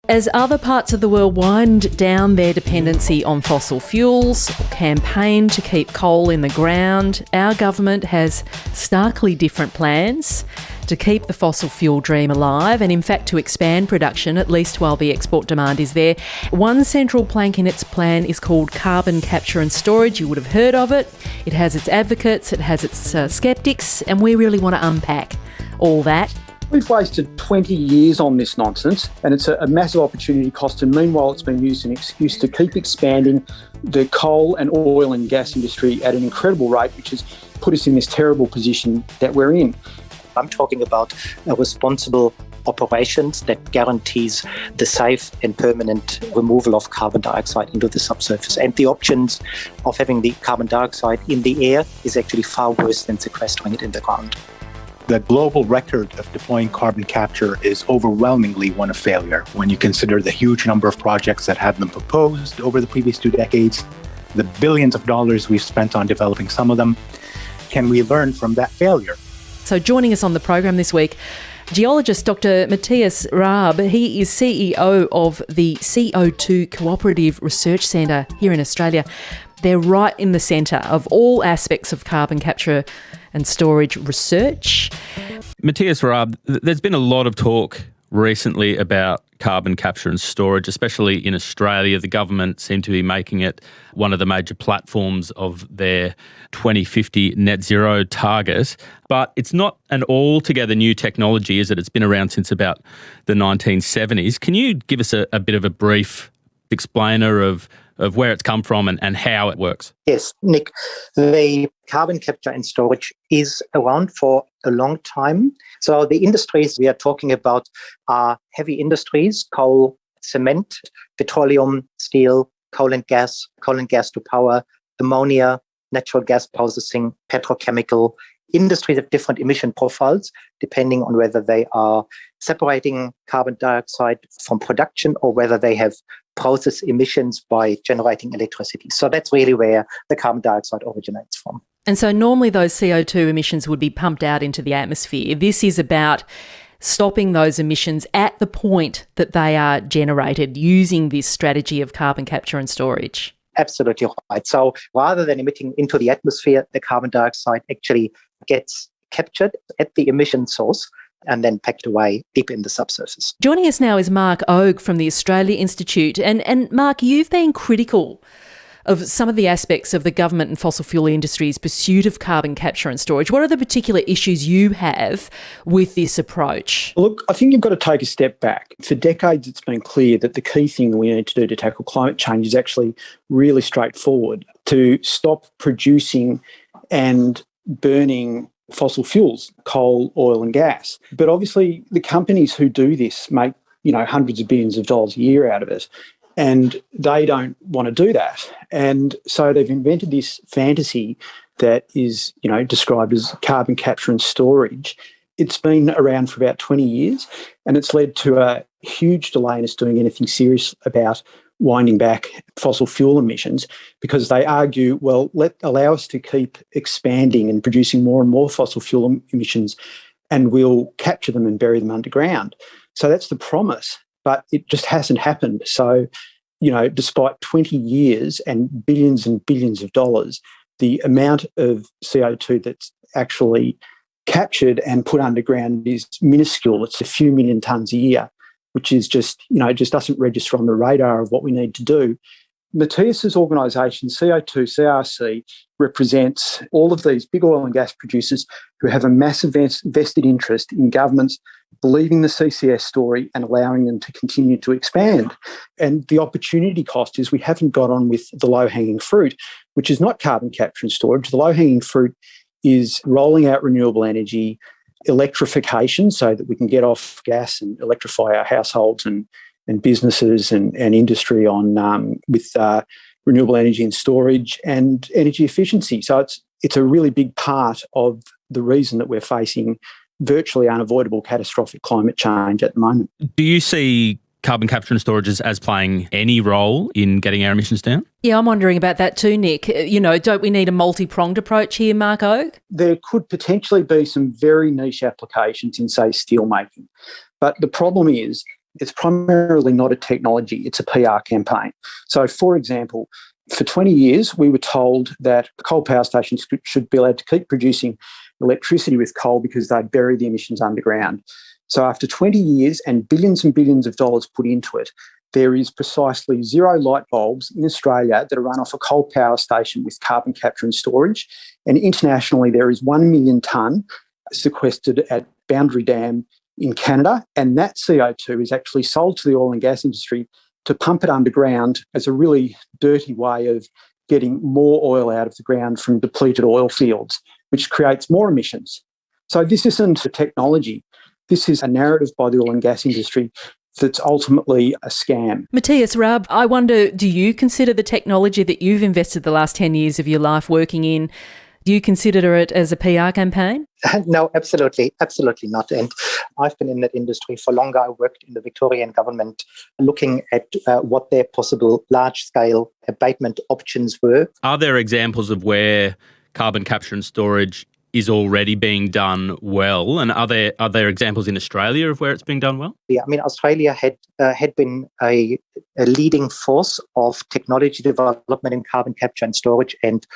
As other parts of the world wind down their dependency on fossil fuels, campaign to keep coal in the ground, our government has starkly different plans to keep the fossil fuel dream alive and in fact to expand production, at least while the export demand is there. One central plank in its plan is called carbon capture and storage. You would have heard of it. It has its advocates, it has its sceptics, and we really want to unpack all that. We've wasted 20 years on this nonsense, and it's a massive opportunity cost, and meanwhile it's been used as an excuse to keep expanding the coal and oil and gas industry at an incredible rate, which has put us in this terrible position that we're in. I'm talking about a responsible operations that guarantees the safe and permanent removal of carbon dioxide into the subsurface. And the options of having the carbon dioxide in the air is actually far worse than sequestering it in the ground. The global record of deploying carbon capture is overwhelmingly one of failure when you consider the huge number of projects that have been proposed over the previous 2 decades, the billions of dollars we've spent on developing some of them. Can we learn from that failure? So joining us on the program this week, geologist Dr. Matthias Raab. He is CEO of the CO2 Cooperative Research Centre here in Australia. They're right in the centre of all aspects of carbon capture and storage research. Matthias Raab, there's been a lot of talk recently about carbon capture and storage, especially in Australia. The government seem to be making it one of the major platforms of their 2050 net zero target. But it's not an altogether new technology, is it? It's been around since about the 1970s. Can you give us a bit of a brief explainer of where it's come from and how it works? Yes, Nick, the carbon capture and storage is around for a long time. So the industries we are talking about are heavy industries: coal, cement, petroleum, steel, coal and gas to power, ammonia, natural gas processing, petrochemical. Industries have different emission profiles depending on whether they are separating carbon dioxide from production or whether they have process emissions by generating electricity. So that's really where the carbon dioxide originates from. And so normally those CO2 emissions would be pumped out into the atmosphere. This is about stopping those emissions at the point that they are generated using this strategy of carbon capture and storage. Absolutely right. So rather than emitting into the atmosphere, the carbon dioxide actually gets captured at the emission source and then packed away deep in the subsurface. Joining us now is Mark Ogue from the Australia Institute. And Mark, you've been critical of some of the aspects of the government and fossil fuel industry's pursuit of carbon capture and storage. What are the particular issues you have with this approach? Look, I think you've got to take a step back. For decades, it's been clear that the key thing we need to do to tackle climate change is actually really straightforward: to stop producing and burning fossil fuels, coal, oil and gas. But obviously the companies who do this make, hundreds of billions of dollars a year out of it, and they don't want to do that. And so they've invented this fantasy that is, described as carbon capture and storage. It's been around for about 20 years, and it's led to a huge delay in us doing anything serious about winding back fossil fuel emissions, because they argue, well, allow us to keep expanding and producing more and more fossil fuel emissions, and we'll capture them and bury them underground. So that's the promise, but it just hasn't happened. So, despite 20 years and billions of dollars, the amount of CO2 that's actually captured and put underground is minuscule. It's a few million tonnes a year, which is just doesn't register on the radar of what we need to do. Matthias's organisation, CO2 CRC, represents all of these big oil and gas producers who have a massive vested interest in governments believing the CCS story and allowing them to continue to expand. And the opportunity cost is we haven't got on with the low-hanging fruit, which is not carbon capture and storage. The low-hanging fruit is rolling out renewable energy, electrification so that we can get off gas and electrify our households and businesses and industry on with renewable energy and storage and energy efficiency. So it's a really big part of the reason that we're facing virtually unavoidable catastrophic climate change at the moment. Do you see carbon capture and storage as playing any role in getting our emissions down? Yeah, I'm wondering about that too, Nick. Don't we need a multi-pronged approach here, Mark Ogue? There could potentially be some very niche applications in, say, steelmaking. But the problem is It's primarily not a technology, it's a PR campaign. So, for example, for 20 years, we were told that coal power stations should be allowed to keep producing electricity with coal because they'd bury the emissions underground. So after 20 years and billions of dollars put into it, there is precisely 0 light bulbs in Australia that are run off a coal power station with carbon capture and storage. And internationally, there is 1 million tonne sequestered at WDYM in Canada. And that CO2 is actually sold to the oil and gas industry to pump it underground as a really dirty way of getting more oil out of the ground from depleted oil fields, which creates more emissions. So this isn't a technology. This is a narrative by the oil and gas industry that's ultimately a scam. Matthias Raab, I wonder, do you consider the technology that you've invested the last 10 years of your life working in, do you consider it as a PR campaign? No, absolutely not. And I've been in that industry for longer. I worked in the Victorian government looking at what their possible large-scale abatement options were. Are there examples of where carbon capture and storage is already being done well? And are there examples in Australia of where it's being done well? Yeah, I mean, Australia had been a leading force of technology development in carbon capture and storage, and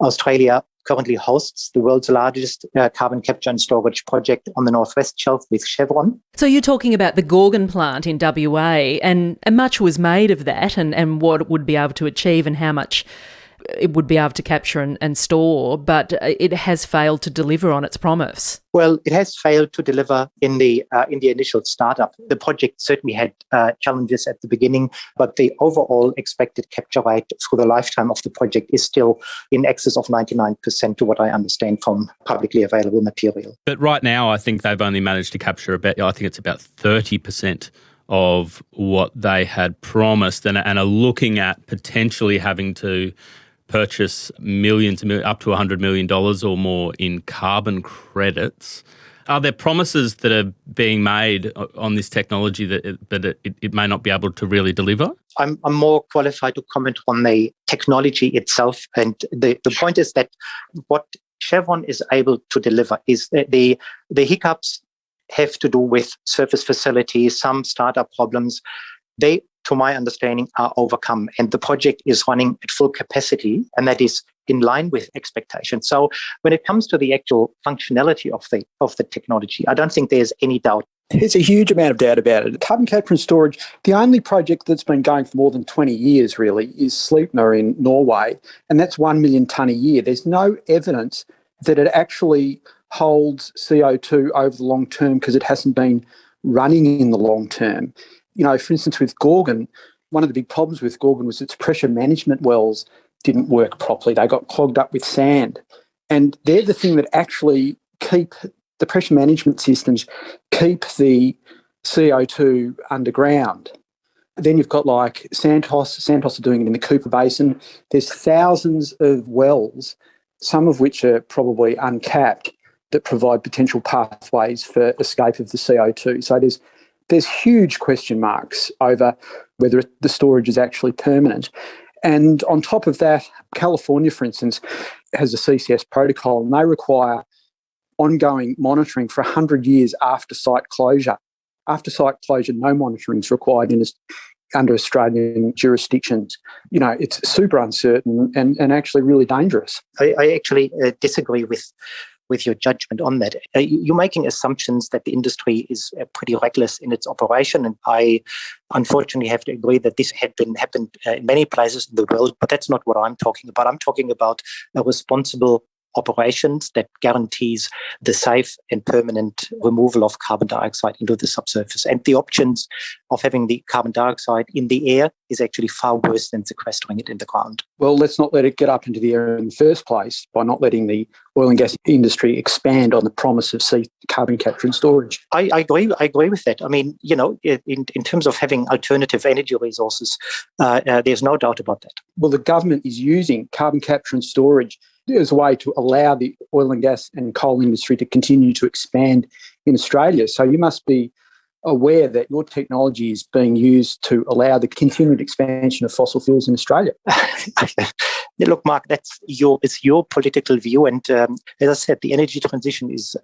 Australia currently hosts the world's largest carbon capture and storage project on the Northwest Shelf with Chevron. So you're talking about the Gorgon plant in WA, and much was made of that and what it would be able to achieve and how much it would be able to capture and store, but it has failed to deliver on its promise. Well, it has failed to deliver in the initial startup. The project certainly had challenges at the beginning, but the overall expected capture rate through the lifetime of the project is still in excess of 99% to what I understand from publicly available material. But right now, I think they've only managed to capture about 30% of what they had promised, and are looking at potentially having to purchase millions, up to $100 million or more in carbon credits. Are there promises that are being made on this technology that it may not be able to really deliver? I'm more qualified to comment on the technology itself. And the point is that what Chevron is able to deliver is the hiccups have to do with surface facilities, some startup problems. They, to my understanding, are overcome, and the project is running at full capacity, and that is in line with expectations. So when it comes to the actual functionality of the technology, I don't think there's any doubt. There's a huge amount of doubt about it. Carbon capture and storage, the only project that's been going for more than 20 years really is Sleipner in Norway, and that's 1 million tonne a year. There's no evidence that it actually holds CO2 over the long term because it hasn't been running in the long term. You know, for instance, with Gorgon, one of the big problems with Gorgon was its pressure management wells didn't work properly. They got clogged up with sand. And they're the thing that actually keep the pressure management systems, keep the CO2 underground. Then you've got like Santos. Santos are doing it in the Cooper Basin. There's thousands of wells, some of which are probably uncapped, that provide potential pathways for escape of the CO2. So there's huge question marks over whether the storage is actually permanent. And on top of that, California, for instance, has a CCS protocol, and they require ongoing monitoring for 100 years after site closure. After site closure, no monitoring is required under Australian jurisdictions. You know, it's super uncertain and actually really dangerous. I actually disagree with your judgment on that. You're making assumptions that the industry is pretty reckless in its operation, and I unfortunately have to agree that this happened in many places in the world, but that's not what I'm talking about. I'm talking about a responsible operations that guarantees the safe and permanent removal of carbon dioxide into the subsurface. And the options of having the carbon dioxide in the air is actually far worse than sequestering it in the ground. Well, let's not let it get up into the air in the first place by not letting the oil and gas industry expand on the promise of carbon capture and storage. I agree with that. I mean, you know, in terms of having alternative energy resources, there's no doubt about that. Well, the government is using carbon capture and storage as a way to allow the oil and gas and coal industry to continue to expand in Australia. So you must be aware that your technology is being used to allow the continued expansion of fossil fuels in Australia. Look, Mark, it's your political view, and as I said, the energy transition is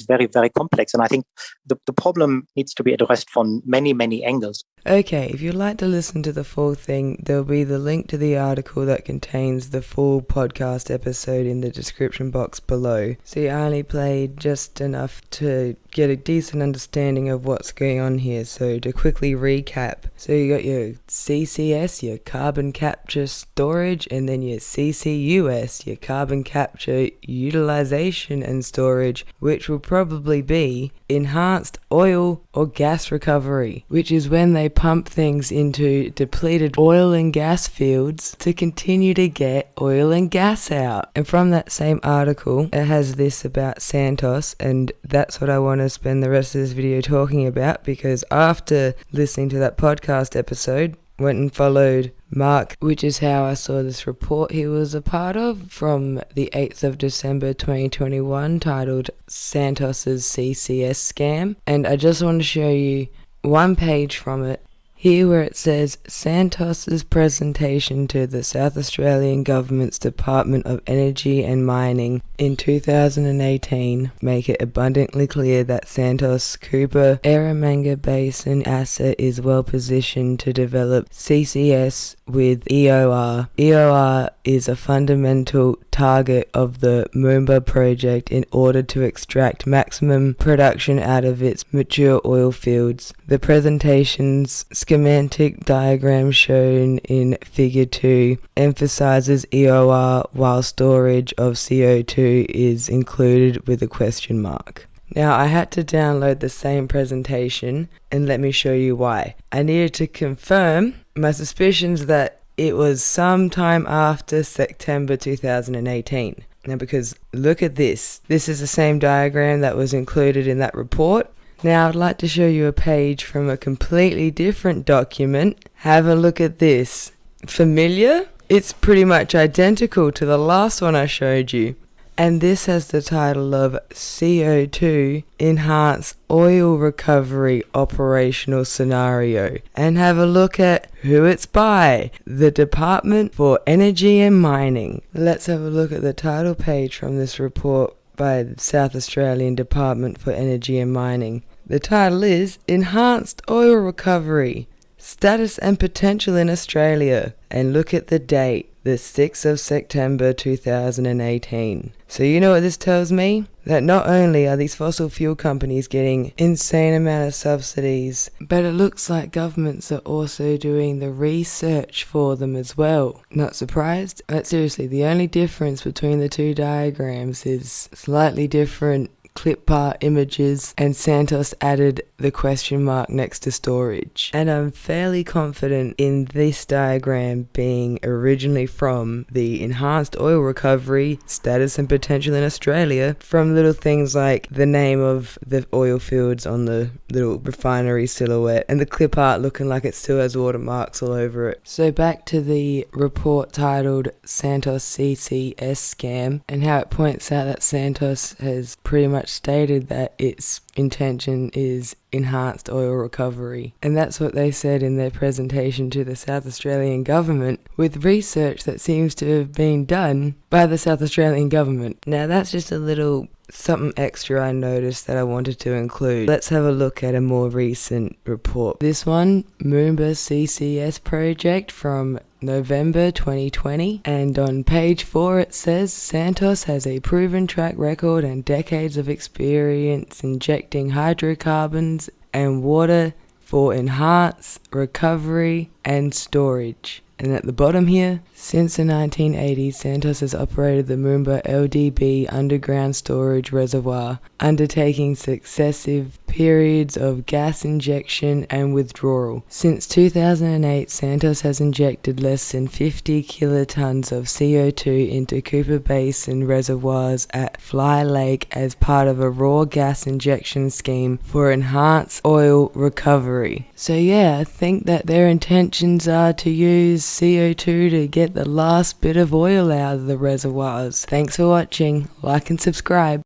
very, very complex, and I think the problem needs to be addressed from many, many angles. Okay, if you'd like to listen to the full thing, there'll be the link to the article that contains the full podcast episode in the description box below. See, I only played just enough to get a decent understanding of what's going on here. So to quickly recap, so you got your CCS, your carbon capture storage, and then your CCUS, your carbon capture utilization and storage, which will probably be enhanced oil or gas recovery, which is when they pump things into depleted oil and gas fields to continue to get oil and gas out. And from that same article, it has this about Santos, and that's what I want to spend the rest of this video talking about, because after listening to that podcast episode, went and followed Mark, which is how I saw this report he was a part of from the 8th of December 2021 titled Santos's CCS Scam. And I just want to show you one page from it here where it says Santos's presentation to the South Australian Government's Department of Energy and Mining in 2018 make it abundantly clear that Santos Cooper Eromanga Basin asset is well positioned to develop CCS with EOR. EOR is a fundamental target of the Moomba project in order to extract maximum production out of its mature oil fields. The presentation's schematic diagram shown in Figure 2 emphasizes EOR while storage of CO2 is included with a question mark. Now, I had to download the same presentation, and let me show you why. I needed to confirm my suspicions that it was sometime after September 2018. Now, because look at this. This is the same diagram that was included in that report. Now, I'd like to show you a page from a completely different document. Have a look at this. Familiar? It's pretty much identical to the last one I showed you. And this has the title of CO2 Enhanced Oil Recovery Operational Scenario. And have a look at who it's by. The Department for Energy and Mining. Let's have a look at the title page from this report by the South Australian Department for Energy and Mining. The title is Enhanced Oil Recovery, Status and Potential in Australia. And look at the date, the 6th of September 2018. So you know what this tells me? That not only are these fossil fuel companies getting insane amount of subsidies, but it looks like governments are also doing the research for them as well. Not surprised? But seriously, the only difference between the two diagrams is slightly different clip art images, and Santos added the question mark next to storage. And I'm fairly confident in this diagram being originally from the Enhanced Oil Recovery, Status and Potential in Australia, from little things like the name of the oil fields on the little refinery silhouette, and the clip art looking like it still has watermarks all over it. So back to the report titled Santos CCS Scam, and how it points out that Santos has pretty much stated that its intention is enhanced oil recovery. And that's what they said in their presentation to the South Australian Government, with research that seems to have been done by the South Australian Government. Now that's just a little something extra I noticed that I wanted to include. Let's have a look at a more recent report. This one, Moomba CCS project from November 2020, and on page 4 it says Santos has a proven track record and decades of experience injecting hydrocarbons and water for enhanced recovery and storage. And at the bottom here, since the 1980s, Santos has operated the Moomba LDB underground storage reservoir, undertaking successive periods of gas injection and withdrawal. Since 2008, Santos has injected less than 50 kilotons of CO2 into Cooper Basin reservoirs at Fly Lake as part of a raw gas injection scheme for enhanced oil recovery. So yeah, I think that their intentions are to use CO2 to get the last bit of oil out of the reservoirs. Thanks for watching. Like and subscribe.